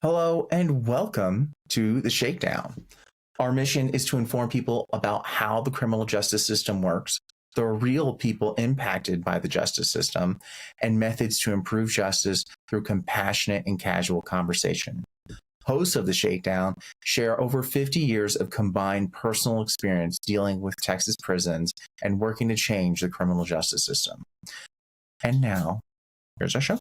Hello and welcome to the Shakedown. Our mission is to inform people about how the criminal justice system works, the real people impacted by the justice system, and methods to improve justice through compassionate and casual conversation. Hosts of the Shakedown share over 50 years of combined personal experience dealing with Texas prisons and working to change the criminal justice system. And now, here's our show.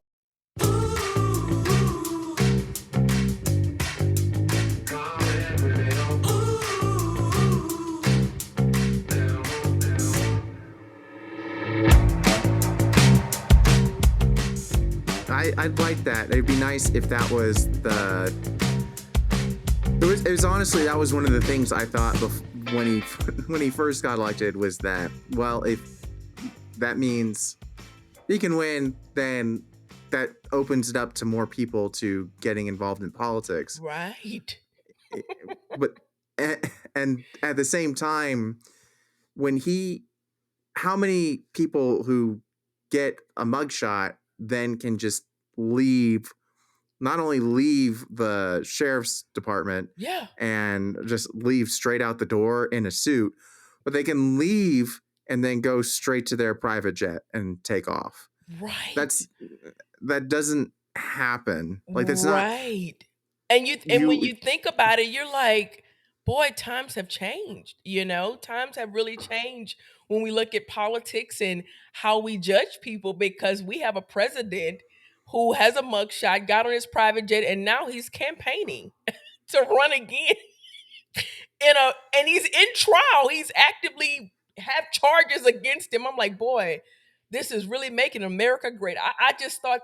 I'd like that. It'd be nice if that was the. It was honestly that was one of the things I thought when he first got elected was that, well, if that means he can win, then that opens it up to more people to getting involved in politics. Right. But and at the same time, how many people who get a mugshot then can just not only leave the sheriff's department and just leave straight out the door in a suit, but they can leave and then go straight to their private jet and take off. Right. That doesn't happen. Like, that's right. And when you think about it, you're like, boy, times have changed. Times have really changed when we look at politics and how we judge people, because we have a president who has a mugshot, got on his private jet, and now he's campaigning to run again. And he's in trial. He's actively have charges against him. I'm like, boy, this is really making America great. I just thought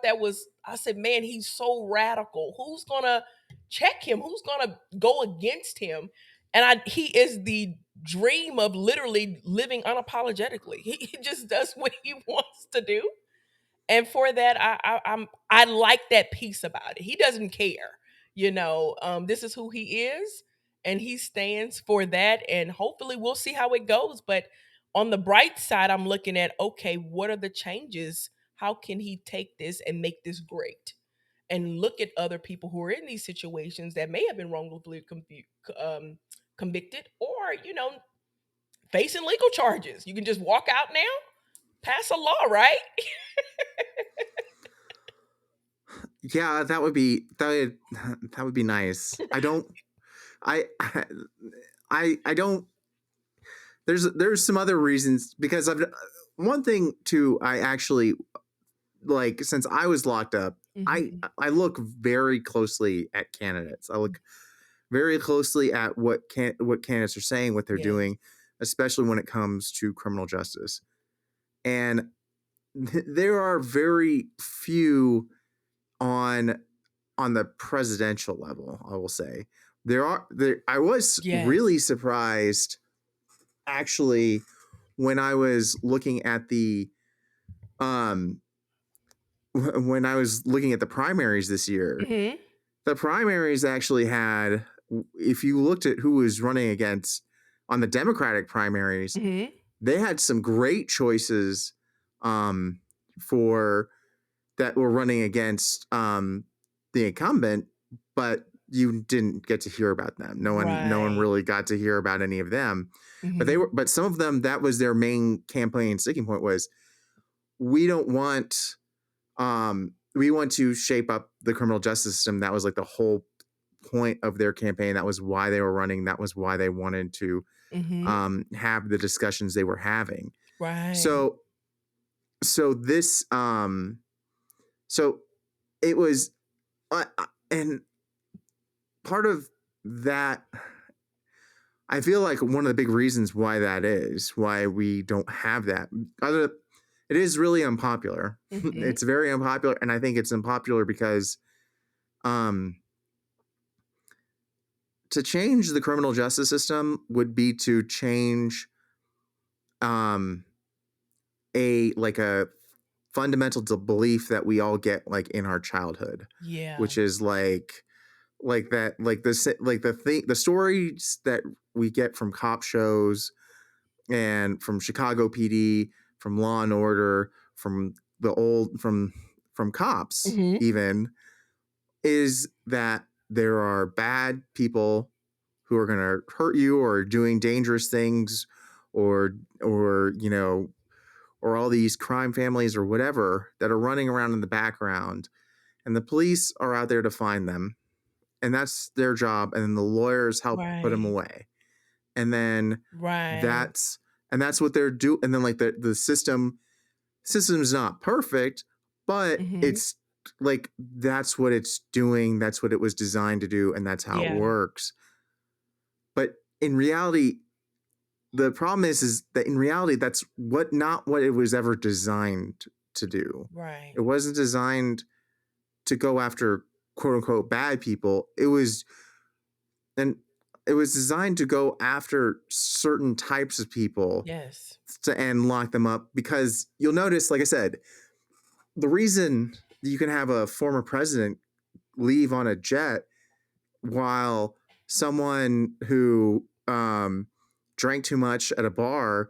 I said, man, he's so radical. Who's gonna check him? Who's gonna go against him? And he is the dream of literally living unapologetically. He just does what he wants to do. And for that, I like that piece about it. He doesn't care. This is who he is, and he stands for that. And hopefully, we'll see how it goes. But on the bright side, I'm looking at, okay, what are the changes? How can he take this and make this great? And look at other people who are in these situations that may have been wrongfully convicted, or facing legal charges. You can just walk out now, pass a law, right? Yeah, that would be nice. I don't. I don't. There's some other reasons, because one thing too. I actually, like, since I was locked up, I look very closely at candidates. I look very closely at what candidates are saying, what they're doing, especially when it comes to criminal justice. And there are very few on the presidential level, I will say. I was really surprised, actually, when I was looking at the primaries this year. Mm-hmm. The primaries actually had, if you looked at who was running against on the Democratic primaries, they had some great choices for that were running against the incumbent, but you didn't get to hear about them. No one really got to hear about any of them. But some of them, that was their main campaign sticking point, was we want to shape up the criminal justice system. That was like the whole point of their campaign. That was why they were running. That was why they wanted to have the discussions they were having. Right. So this so it was, and part of that, I feel like one of the big reasons why we don't have that, it is really unpopular. It's very unpopular, and I think it's unpopular because to change the criminal justice system would be to change a fundamental belief that we all get, like, in our childhood, which is the stories that we get from cop shows and from Chicago PD, from Law and Order, from cops, even, is that there are bad people who are going to hurt you or doing dangerous things, or or all these crime families or whatever that are running around in the background, and the police are out there to find them, and that's their job, and then the lawyers help put them Right. away, and then Right. that's what they're doing, and then like the system's not perfect, but Mhm. it's like that's what it's doing, that's what it was designed to do, and that's how it Yeah. works. But in reality, the problem is that in reality that's not what it was ever designed to do. Right. It wasn't designed to go after quote unquote bad people. And it was designed to go after certain types of people Yes. and lock them up, because you'll notice, like I said, the reason you can have a former president leave on a jet while someone who drank too much at a bar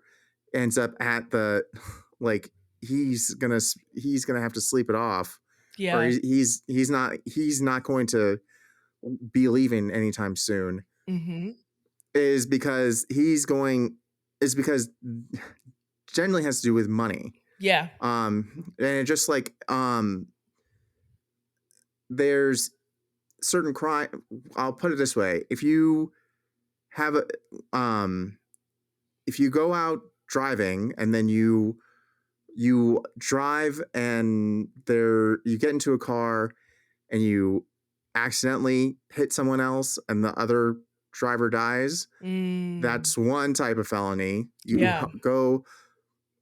ends up at the like he's gonna have to sleep it off, or Yeah. he's not going to be leaving anytime soon, Mhm. is because generally has to do with money. Yeah. And it just like there's certain crime. I'll put it this way: have a um if you go out driving and then you drive and you get into a car and you accidentally hit someone else and the other driver dies, Mm. that's one type of felony. Yeah.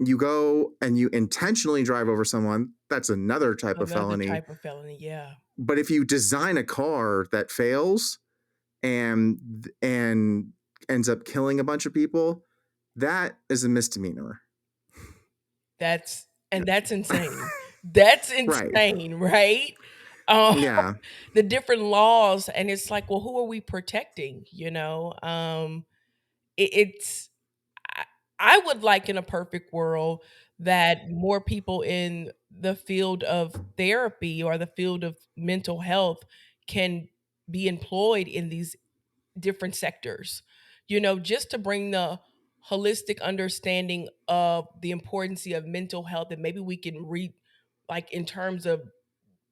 You go and you intentionally drive over someone, that's another type of Another felony. type of felony. Yeah. But if you design a car that fails and ends up killing a bunch of people, that is a misdemeanor. That's insane. That's Right. insane, right? Um, Yeah. the different laws, and it's like, well, who are we protecting? It's I, I would like in a perfect world that more people in the field of therapy or the field of mental health can be employed in these different sectors, just to bring the holistic understanding of the importance of mental health. And maybe we can read, like, in terms of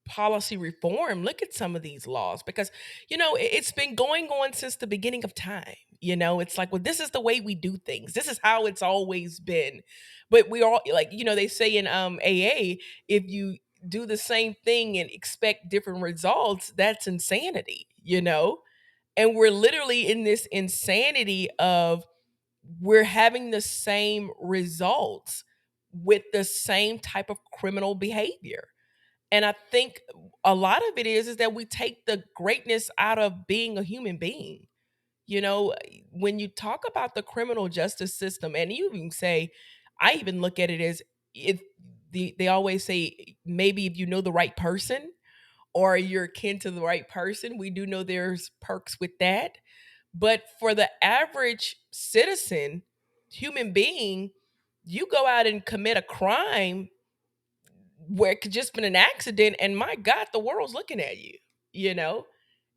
policy reform, look at some of these laws, because it's been going on since the beginning of time. It's like, well, this is the way we do things, this is how it's always been. But we all, like, they say in AA, if you do the same thing and expect different results, that's insanity. And we're literally in this insanity of we're having the same results with the same type of criminal behavior. And I think a lot of it is that we take the greatness out of being a human being. When you talk about the criminal justice system, and you even say, I even look at it as, if they always say, maybe if you know the right person or you're kin to the right person, we do know there's perks with that. But for the average citizen, human being, you go out and commit a crime where it could just been an accident, and my God, the world's looking at you, you know,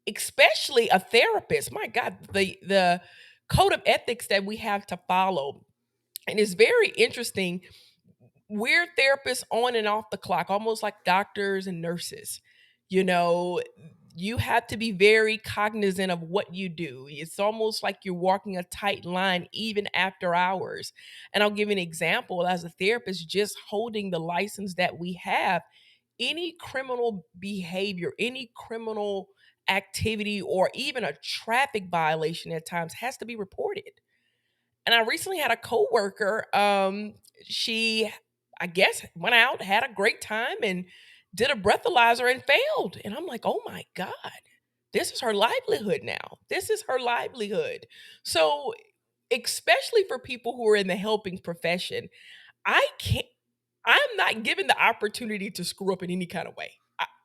especially a therapist. My God, the code of ethics that we have to follow. And it's very interesting. We're therapists on and off the clock, almost like doctors and nurses. You know, you have to be very cognizant of what you do. It's almost like you're walking a tight line even after hours. And I'll give you an example. As a therapist, just holding the license that we have, any criminal behavior, any criminal activity, or even a traffic violation at times has to be reported. And I recently had a coworker, she, I guess, went out, had a great time, and did a breathalyzer and failed. And I'm like, "Oh my God. This is her livelihood now. This is her livelihood." So, especially for people who are in the helping profession, I can't I'm not given the opportunity to screw up in any kind of way.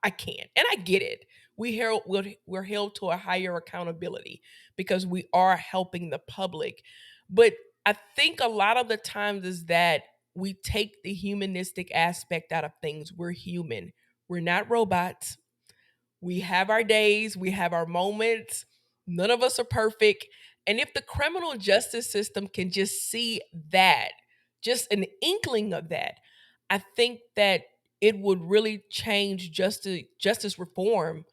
I can't. And I get it. We're held to a higher accountability because we are helping the public. But I think a lot of the times is that we take the humanistic aspect out of things. We're human. We're not robots. We have our days, we have our moments. None of us are perfect. And if the criminal justice system can just see that, just an inkling of that, I think that it would really change justice reform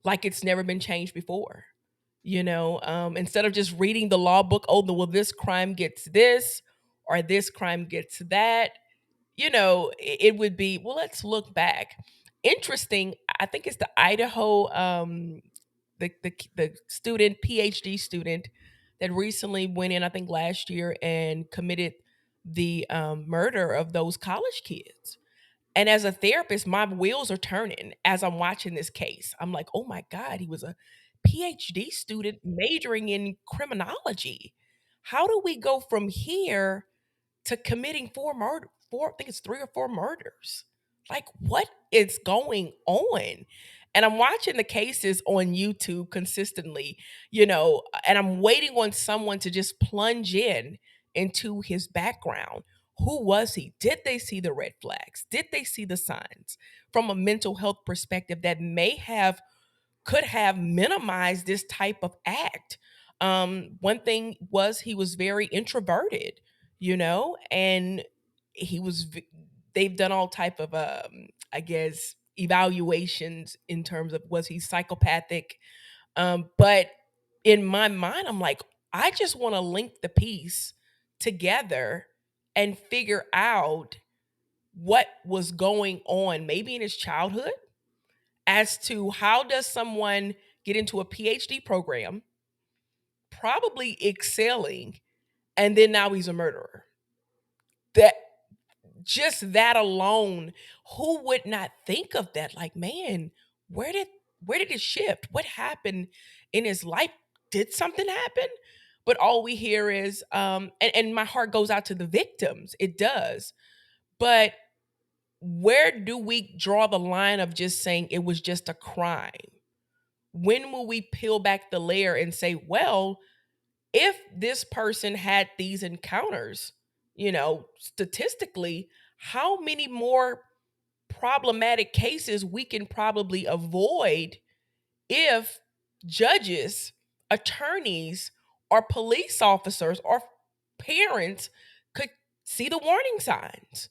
like it's never been changed before. Instead of just reading the law book, oh, well, this crime gets this or this crime gets that, it would be, well, let's look back. Interesting. I think it's the Idaho, the student, PhD student that recently went in, I think last year, and committed the murder of those college kids. And as a therapist, my wheels are turning as I'm watching this case. I'm like, oh my God, he was a PhD student majoring in criminology. How do we go from here to committing I think it's 3 or 4 murders? Like, what is going on? And I'm watching the cases on YouTube consistently, and I'm waiting on someone to just plunge in into his background. Who was he? Did they see the red flags? Did they see the signs from a mental health perspective that could have minimized this type of act? One thing was he was very introverted, and he was. They've done all type of, I guess, evaluations in terms of was he psychopathic. But in my mind, I'm like, I just want to link the piece together and figure out what was going on, maybe in his childhood, as to how does someone get into a PhD program, probably excelling, and then now he's a murderer. That just that alone, who would not think of that? Like, man, where did where did it shift? What happened in his life? Did something happen? But all we hear is, and my heart goes out to the victims. It does. But where do we draw the line of just saying it was just a crime? When will we peel back the layer and say, well, if this person had these encounters, statistically, how many more problematic cases we can probably avoid if judges, attorneys, or police officers or parents could see the warning signs?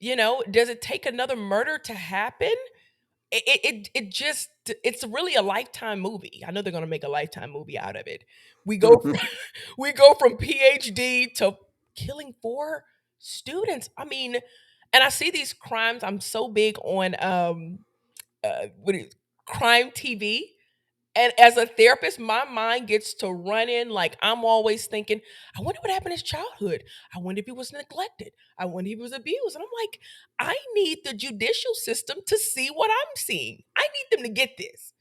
Does it take another murder to happen? It just, it's really a Lifetime movie. I know they're gonna make a Lifetime movie out of it. We go from, we go from PhD to killing 4 students. I mean, and I see these crimes. I'm so big on what is crime TV. And as a therapist, my mind gets to running. Like, I'm always thinking, I wonder what happened in his childhood. I wonder if he was neglected. I wonder if he was abused. And I'm like, I need the judicial system to see what I'm seeing. I need them to get this.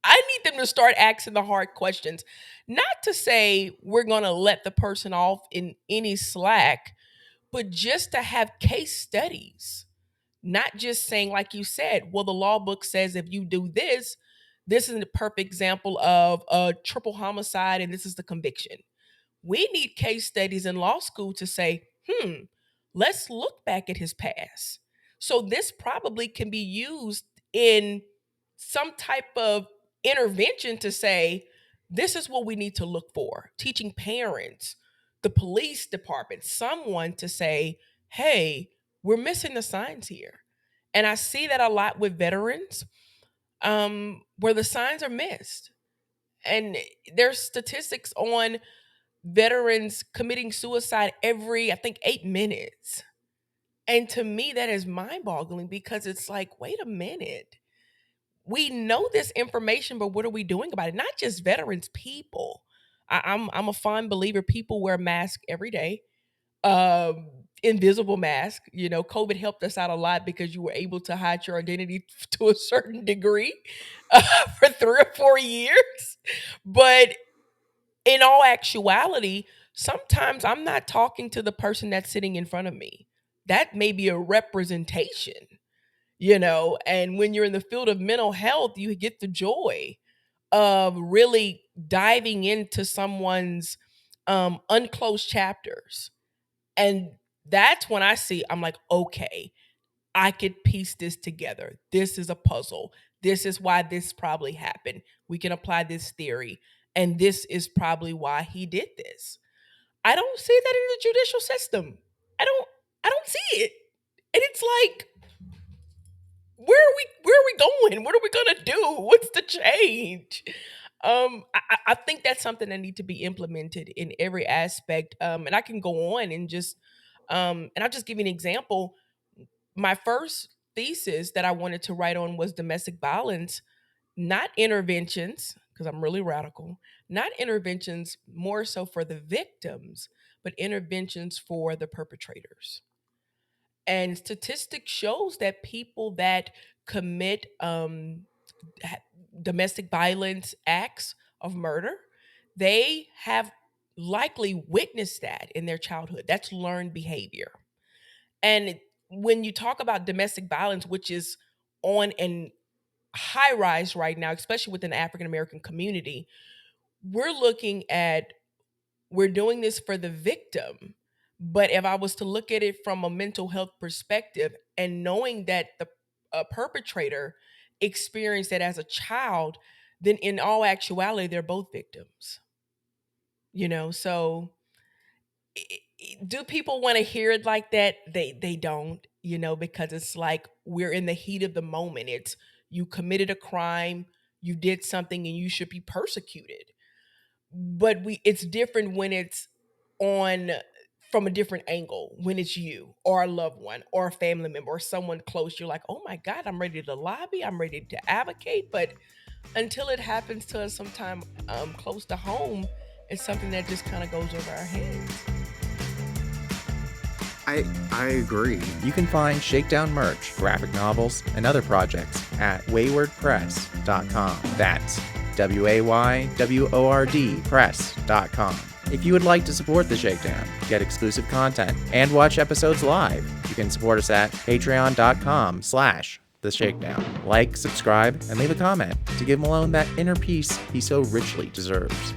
I need them to start asking the hard questions. Not to say we're going to let the person off in any slack, but just to have case studies. Not just saying, like you said, well, the law book says if you do this, this is a perfect example of a triple homicide and this is the conviction. We need case studies in law school to say, let's look back at his past. So this probably can be used in some type of intervention to say, this is what we need to look for. Teaching parents, the police department, someone to say, hey, we're missing the signs here. And I see that a lot with veterans, where the signs are missed. And there's statistics on veterans committing suicide every, I think, 8 minutes. And to me, that is mind boggling because it's like, wait a minute. We know this information, but what are we doing about it? Not just veterans, people. I'm a fond believer. People wear masks every day, invisible mask. COVID helped us out a lot because you were able to hide your identity to a certain degree for 3 or 4 years. But in all actuality, sometimes I'm not talking to the person that's sitting in front of me. That may be a representation, and when you're in the field of mental health, you get the joy of really diving into someone's unclosed chapters. And that's when I'm like, okay, I could piece this together. This is a puzzle. This is why this probably happened. We can apply this theory. And this is probably why he did this. I don't see that in the judicial system. I don't see it. And it's like, where are we going? What are we gonna do? What's the change? I think that's something that need to be implemented in every aspect. And I can go on and just and I'll just give you an example. My first thesis that I wanted to write on was domestic violence, not interventions, because I'm really radical, not interventions more so for the victims, but interventions for the perpetrators. And statistics shows that people that commit ha- domestic violence acts of murder, they have likely witnessed that in their childhood. That's learned behavior. And when you talk about domestic violence, which is on an high rise right now, especially within the African American community, we're looking at, we're doing this for the victim. But if I was to look at it from a mental health perspective and knowing that the perpetrator experienced it as a child, then in all actuality, they're both victims. So do people want to hear it like that? They don't, because it's like we're in the heat of the moment. It's, you committed a crime, you did something, and you should be persecuted. But it's different when it's on from a different angle, when it's you or a loved one or a family member or someone close. You're like, oh my God, I'm ready to lobby, I'm ready to advocate. But until it happens to us sometime close to home, it's something that just kind of goes over our heads. I agree. You can find Shakedown merch, graphic novels, and other projects at waywordpress.com. That's WAYWORD press.com. If you would like to support The Shakedown, get exclusive content, and watch episodes live, you can support us at patreon.com/The Shakedown. Like, subscribe, and leave a comment to give Malone that inner peace he so richly deserves.